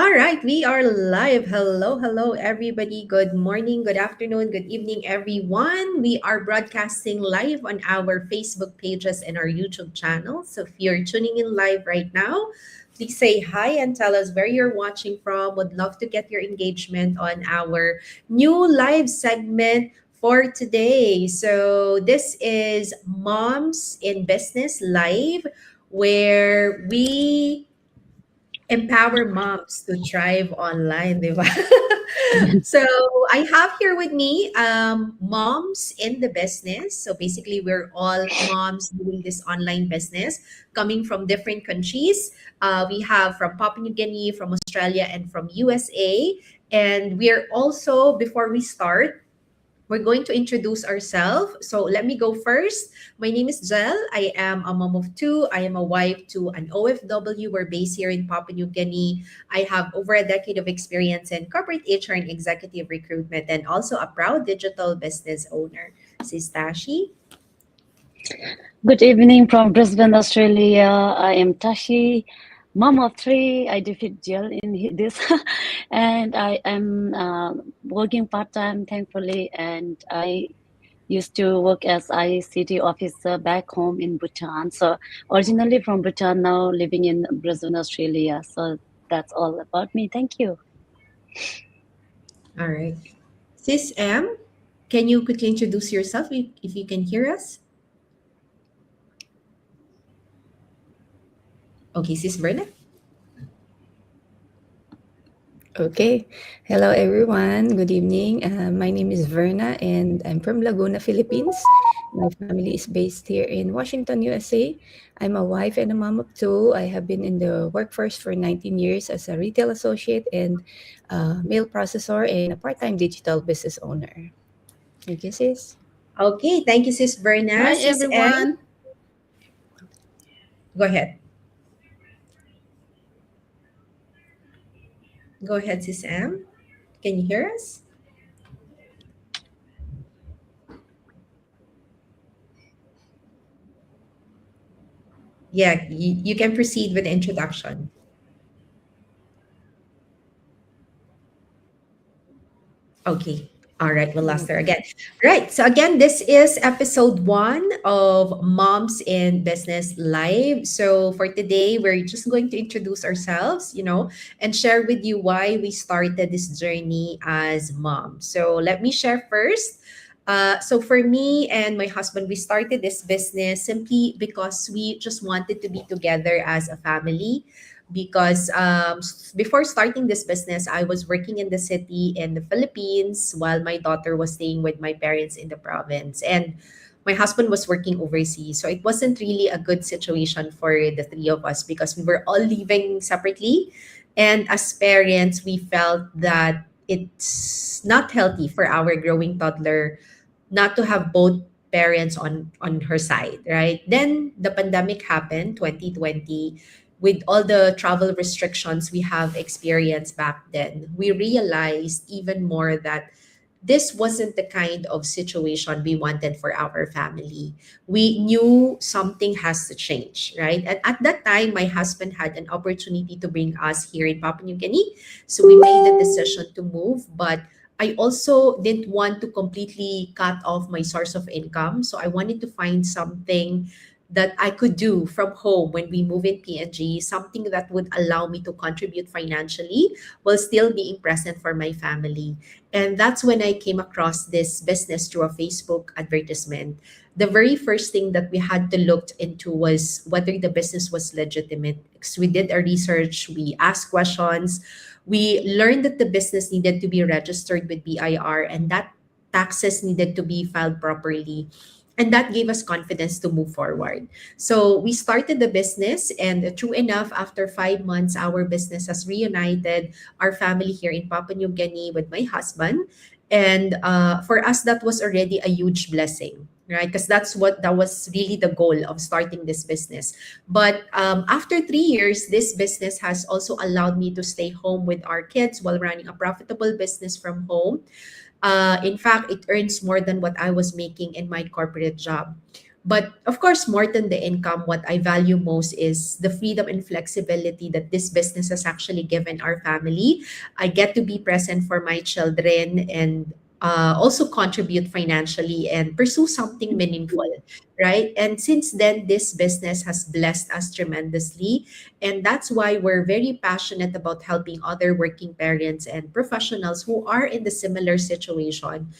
All right, we are live. Hello, hello, everybody. Good morning, good afternoon, good evening, everyone. We are broadcasting live on our Facebook pages and our YouTube channel. So if you're tuning in live right now, please say hi and tell us where you're watching from. Would love to get your engagement on our new live segment for today. So this is Moms in Business Live, where we empower moms to thrive online, di ba? So I have here with me moms in the business. So basically, we're all moms doing this online business coming from different countries. We have from Papua New Guinea, from Australia, and from USA. And we're also, before we start, we're going to introduce ourselves. So let me go first. My name is Jel. I am a mom of two. I am a wife to an OFW. We're based here in Papua New Guinea. I have over a decade of experience in corporate HR and executive recruitment, and also a proud digital business owner. Sis Tashi. Good evening from Brisbane, Australia. I am Tashi, mom of three. I defeat Jill in this, and I am working part time, thankfully. And I used to work as ICT officer back home in Bhutan. So originally from Bhutan, now living in Brisbane, Australia. So that's all about me. Thank you. All right. Sis M, can you quickly introduce yourself if you can hear us? Okay, Sis Verna. Okay. Hello, everyone. Good evening. My name is Verna, and I'm from Laguna, Philippines. My family is based here in Washington, USA. I'm a wife and a mom of two. I have been in the workforce for 19 years as a retail associate and mail processor and a part-time digital business owner. Thank you, sis. Okay, thank you, Sis Verna. Hi Sis M, everyone. go ahead. Go ahead, Sis M. Can you hear us? Yeah, you can proceed with the introduction. Okay. All right, we'll last there again. Right. So again, this is episode 1 of Moms in Business Live. So for today, we're just going to introduce ourselves, and share with you why we started this journey as moms. So let me share first. So for me and my husband, we started this business simply because we just wanted to be together as a family. Because before starting this business, I was working in the city in the Philippines while my daughter was staying with my parents in the province. And my husband was working overseas. So it wasn't really a good situation for the three of us because we were all living separately. And as parents, we felt that it's not healthy for our growing toddler not to have both parents on her side, right? Then the pandemic happened, 2020, with all the travel restrictions we have experienced back then. We realized even more that this wasn't the kind of situation we wanted for our family. We knew something has to change, right? And at that time, my husband had an opportunity to bring us here in Papua New Guinea. So we made the decision to move, but I also didn't want to completely cut off my source of income. So I wanted to find something that I could do from home when we move in PNG, something that would allow me to contribute financially while still being present for my family. And that's when I came across this business through a Facebook advertisement. The very first thing that we had to look into was whether the business was legitimate. So we did a research, we asked questions, we learned that the business needed to be registered with BIR and that taxes needed to be filed properly. And that gave us confidence to move forward. So we started the business, and true enough, after 5 months, our business has reunited our family here in Papua New Guinea with my husband. And for us, that was already a huge blessing, right? Because that was really the goal of starting this business. But after 3 years, this business has also allowed me to stay home with our kids while running a profitable business from home. In fact, it earns more than what I was making in my corporate job. But of course, more than the income, what I value most is the freedom and flexibility that this business has actually given our family. I get to be present for my children and also contribute financially and pursue something meaningful, right? And since then, this business has blessed us tremendously. And that's why we're very passionate about helping other working parents and professionals who are in the similar situation.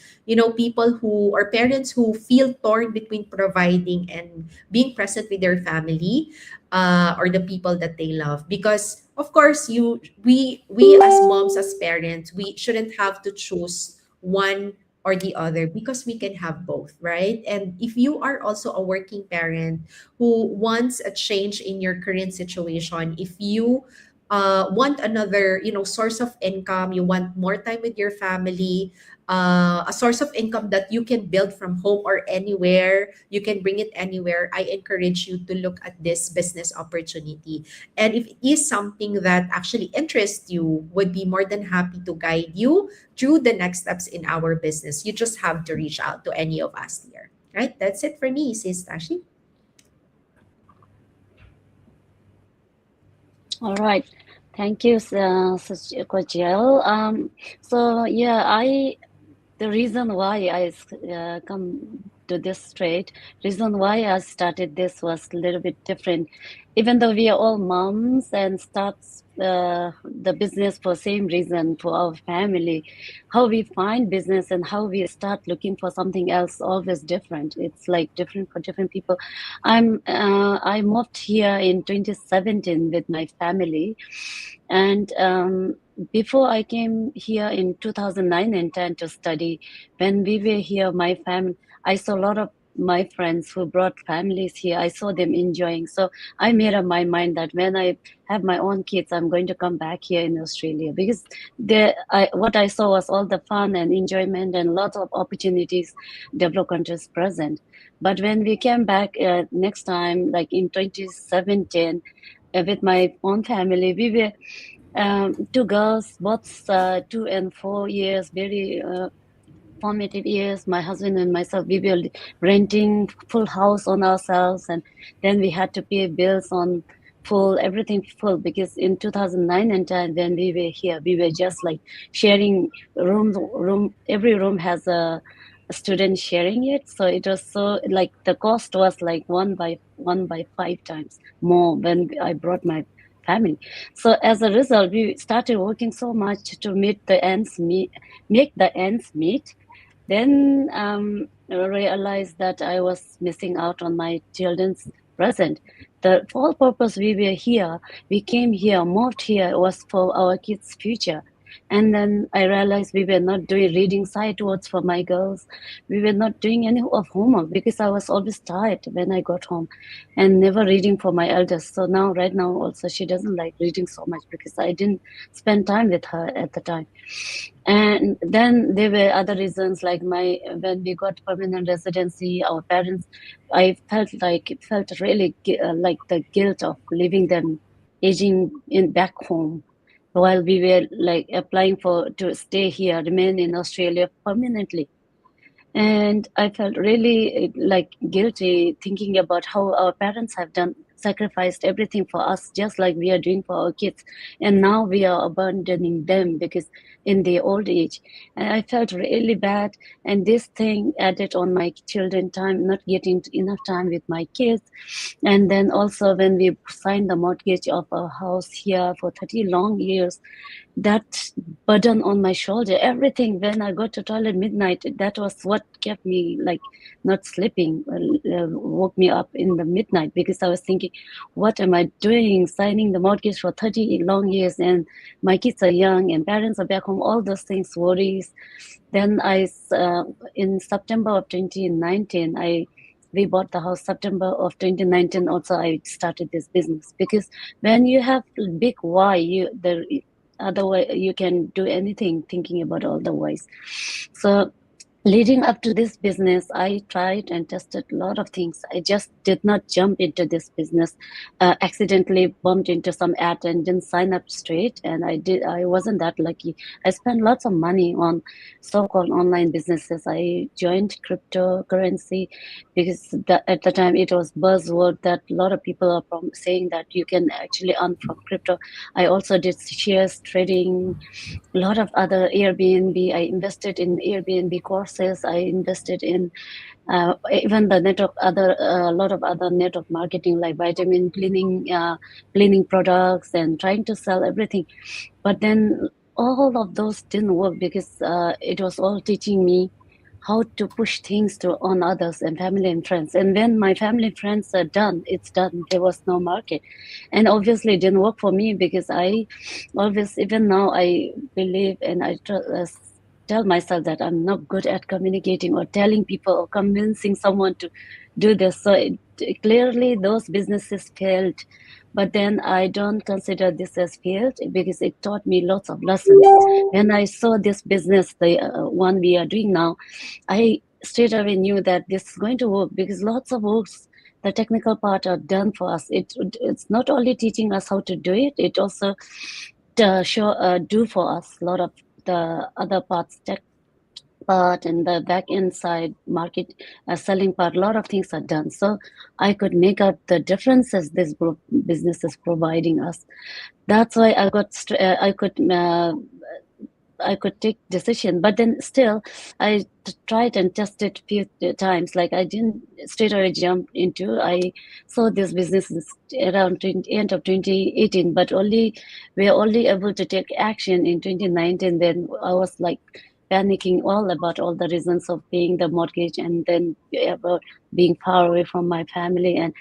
People who or parents who feel torn between providing and being present with their family, or the people that they love. Because of course, we as moms, as parents, we shouldn't have to choose one or the other, because we can have both, right? And if you are also a working parent who wants a change in your current situation, if you want another, source of income, you want more time with your family, a source of income that you can build from home or anywhere, you can bring it anywhere, I encourage you to look at this business opportunity. And if it is something that actually interests you, would be more than happy to guide you through the next steps in our business. You just have to reach out to any of us here. Right? That's it for me, Sis Tashi. All right. Thank you, Coach Jill. So yeah, the reason why I come to this straight, reason why I started this was a little bit different. Even though we are all moms and starts the business for same reason for our family, how we find business and how we start looking for something else always different. It's like different for different people. I moved here in 2017 with my family, and before I came here in 2009 and 10 to study, when we were here, my family, I saw a lot of my friends who brought families here. I saw them enjoying. So I made up my mind that when I have my own kids, I'm going to come back here in Australia, because what I saw was all the fun and enjoyment and lots of opportunities developed countries present. But when we came back next time, like in 2017, with my own family, we were two girls, both 2 and 4 years, very formative years. My husband and myself, we were renting full house on ourselves, and then we had to pay bills on full, everything full, because in 2009 and 10, when we were here, we were just like sharing room. Every room has a student sharing it, so it was so like the cost was like one by 5 times more when I brought my family. So as a result, we started working so much to make the ends meet. Then I realized that I was missing out on my children's present. The whole purpose we were here, we came here, moved here, was for our kids' future. And then I realized we were not doing reading sight words for my girls. We were not doing any of homework because I was always tired when I got home, and never reading for my eldest. So now, right now, also she doesn't like reading so much because I didn't spend time with her at the time. And then there were other reasons, like when we got permanent residency, our parents, I felt really like the guilt of leaving them aging in back home, while we were like applying to stay here, remain in Australia permanently. And I felt really like guilty thinking about how our parents have sacrificed everything for us, just like we are doing for our kids. And now we are abandoning them because in their old age. And I felt really bad. And this thing added on my children time, not getting enough time with my kids. And then also when we signed the mortgage of our house here for 30 long years, that burden on my shoulder, everything, when I go to toilet midnight, that was what kept me like not sleeping, woke me up in the midnight, because I was thinking, what am I doing signing the mortgage for 30 long years, and my kids are young and parents are back home, all those things, worries. Then in September of 2019, we bought the house. September of 2019 also I started this business, because when you have big why, otherwise you can do anything thinking about all the ways. So leading up to this business, I tried and tested a lot of things. I just did not jump into this business. Accidentally bumped into some ad and didn't sign up straight. And I wasn't that lucky. I spent lots of money on so-called online businesses. I joined cryptocurrency because at the time it was buzzword that a lot of people are saying that you can actually earn from crypto. I also did shares trading, a lot of other Airbnb. I invested in Airbnb courses. I invested in even the network, other a lot of other network marketing like vitamin cleaning products, and trying to sell everything. But then all of those didn't work because it was all teaching me how to push things to on others and family and friends. And when my family and friends are done, it's done. There was no market, and obviously it didn't work for me because I always, even now, I believe and tell myself that I'm not good at communicating or telling people or convincing someone to do this. So clearly those businesses failed. But then I don't consider this as failed because it taught me lots of lessons. When I saw this business, the one we are doing now, I straight away knew that this is going to work because lots of works, the technical part are done for us. It's not only teaching us how to do it, it also do for us a lot of the other parts, tech part and the back end side market selling part. A lot of things are done, so I could make out the differences this business is providing us. That's why I could take decision. But then still I tried and tested few times. Like I didn't straight away jump into. I saw this business around end of 2018, but we were only able to take action in 2019. Then I was like panicking all about all the reasons of paying the mortgage, and then about being far away from my family and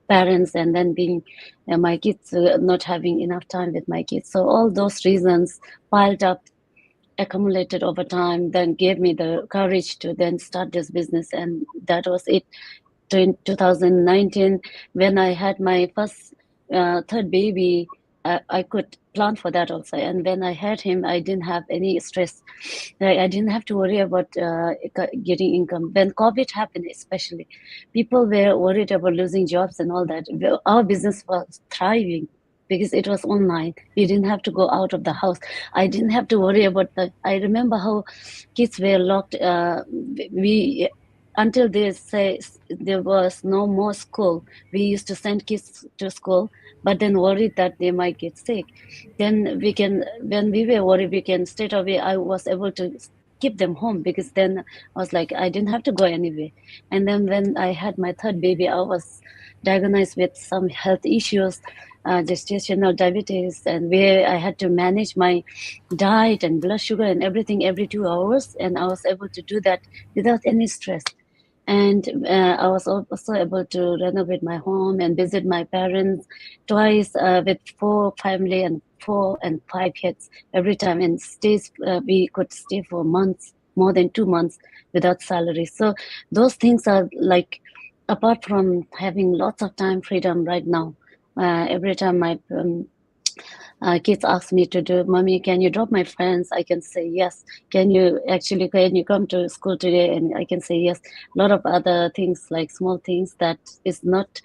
parents, and then being my kids, not having enough time with my kids. So all those reasons piled up, accumulated over time, then gave me the courage to then start this business. And that was it. In 2019, when I had my first third baby, I could plan for that also. And when I had him, I didn't have any stress. I didn't have to worry about getting income. When COVID happened, especially, people were worried about losing jobs and all that. Our business was thriving because it was online. We didn't have to go out of the house. I didn't have to worry about that. I remember how kids were locked. We Until they say there was no more school, we used to send kids to school, but then worried that they might get sick. Then when we were worried, we can straight away, I was able to keep them home because then I was like, I didn't have to go anywhere. And then when I had my third baby, I was diagnosed with some health issues, gestational diabetes, and where I had to manage my diet and blood sugar and everything every 2 hours. And I was able to do that without any stress. And I was also able to renovate my home and visit my parents twice, with 4 family and 4 and 5 kids every time. And we could stay for months, more than 2 months, without salary. So those things are like, apart from having lots of time freedom right now, every time my kids ask me to do, Mommy, can you drop my friends? I can say yes. Can you come to school today? And I can say yes. A lot of other things, like small things that is not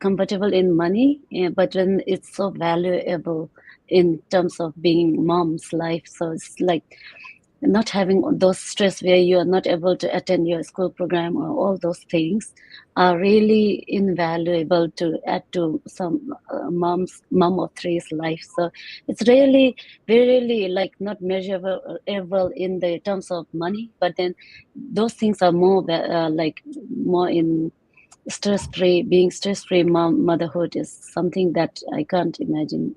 compatible in money, but when it's so valuable in terms of being mom's life. So it's like not having those stress where you are not able to attend your school program, or all those things are really invaluable to add to some mom of three's life. So it's really like not measurable in the terms of money, but then those things are more like more in stress-free. Being stress-free motherhood is something that I can't imagine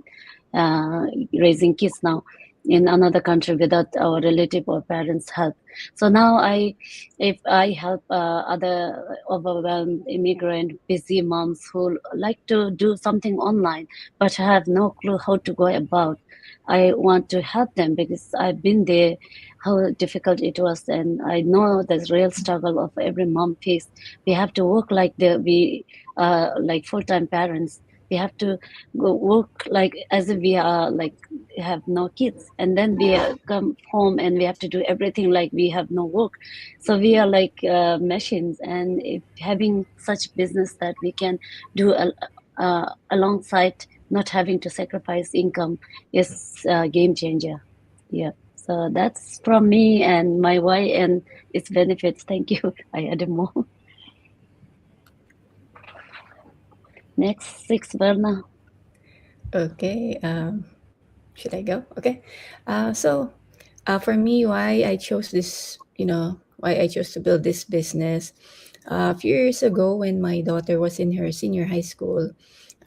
raising kids now in another country without our relative or parents' help. So now if I help other overwhelmed immigrant busy moms who like to do something online but have no clue how to go about, I want to help them because I've been there, how difficult it was, and I know the real struggle of every mom face. We have to work like like full-time parents. we have to go work like as if we are like have no kids, and then we come home and we have to do everything like we have no work. So we are like machines, and if having such business that we can do alongside, not having to sacrifice income, is a game changer. Yeah. So that's from me and my why and its benefits. Thank you. I added more. Next, six, Verna. Okay. Should I go? Okay. For me, why I chose this, why I chose to build this business. A few years ago, when my daughter was in her senior high school,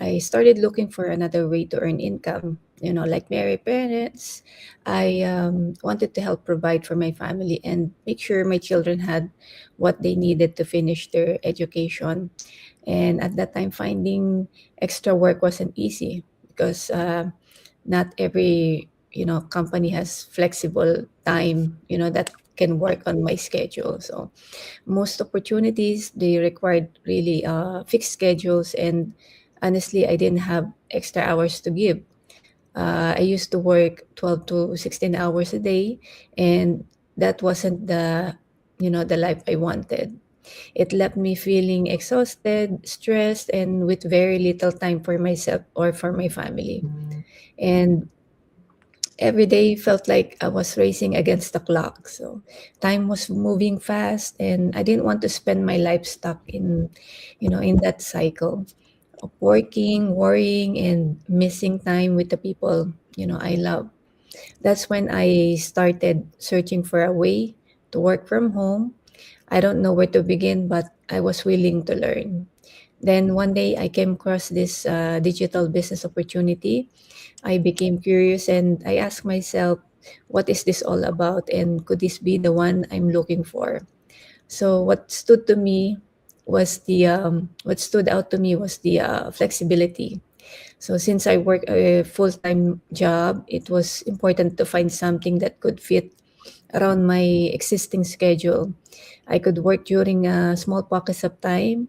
I started looking for another way to earn income. Like many parents, I wanted to help provide for my family and make sure my children had what they needed to finish their education. And at that time, finding extra work wasn't easy because not every company has flexible time that can work on my schedule. So most opportunities, they required really fixed schedules, and honestly, I didn't have extra hours to give. I used to work 12 to 16 hours a day, and that wasn't the life I wanted. It left me feeling exhausted, stressed, and with very little time for myself or for my family. And every day felt like I was racing against the clock. So time was moving fast, and I didn't want to spend my life stuck in that cycle of working, worrying, and missing time with the people I love. That's when I started searching for a way to work from home. I don't know where to begin, but I was willing to learn. Then one day I came across this digital business opportunity. I became curious and I asked myself, what is this all about? And could this be the one I'm looking for? So what stood out to me was the flexibility. So since I work a full-time job, it was important to find something that could fit around my existing schedule. I could work during small pockets of time,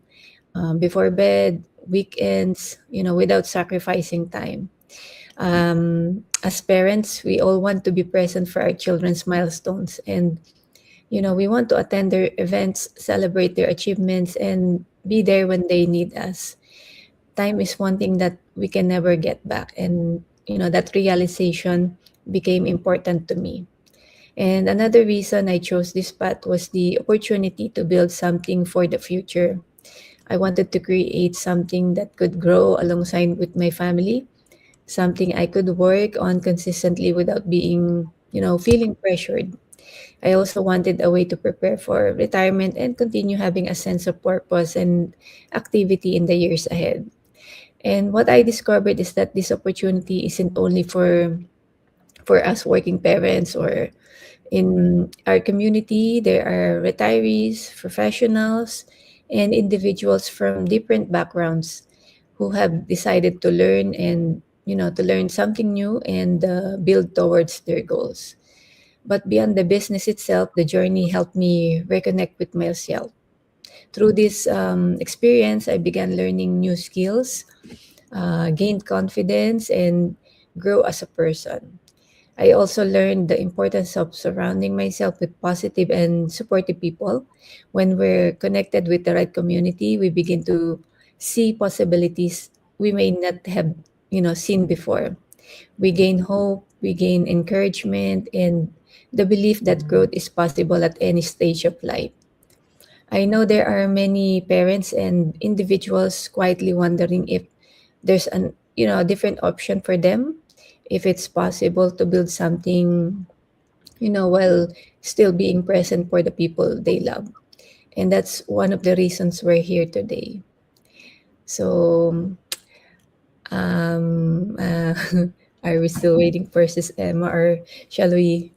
before bed, weekends, without sacrificing time. As parents, we all want to be present for our children's milestones, and we want to attend their events, celebrate their achievements, and be there when they need us. Time is one thing that we can never get back, and that realization became important to me. And another reason I chose this path was the opportunity to build something for the future. I wanted to create something that could grow alongside with my family, something I could work on consistently without feeling pressured. I also wanted a way to prepare for retirement and continue having a sense of purpose and activity in the years ahead. And what I discovered is that this opportunity isn't only for us working parents, or in our community there are retirees, professionals, and individuals from different backgrounds who have decided to learn and to learn something new and build towards their goals. But beyond the business itself, the journey helped me reconnect with myself. Through this experience, I began learning new skills, gained confidence, and grow as a person. I also learned the importance of surrounding myself with positive and supportive people. When we're connected with the right community, we begin to see possibilities we may not have, seen before. We gain hope, we gain encouragement, and the belief that growth is possible at any stage of life. I know there are many parents and individuals quietly wondering if there's a different option for them, if it's possible to build something, while still being present for the people they love. And that's one of the reasons we're here today. So, are we still waiting for Sis Emma, or shall we?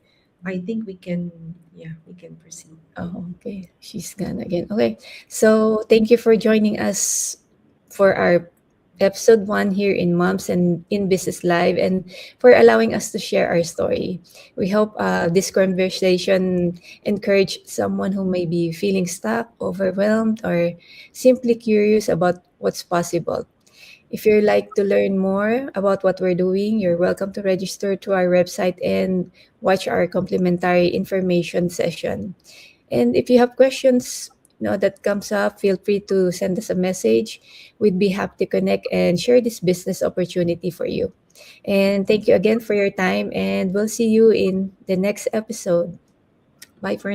I think we can, yeah, we can proceed. Oh, okay. She's gone again. Okay. So thank you for joining us for our episode one here in Moms and in Business Live, and for allowing us to share our story. We hope this conversation encourage someone who may be feeling stuck, overwhelmed, or simply curious about what's possible. If you'd like to learn more about what we're doing, you're welcome to register to our website and watch our complimentary information session. And if you have questions, that comes up, feel free to send us a message. We'd be happy to connect and share this business opportunity for you. And thank you again for your time, and we'll see you in the next episode. Bye for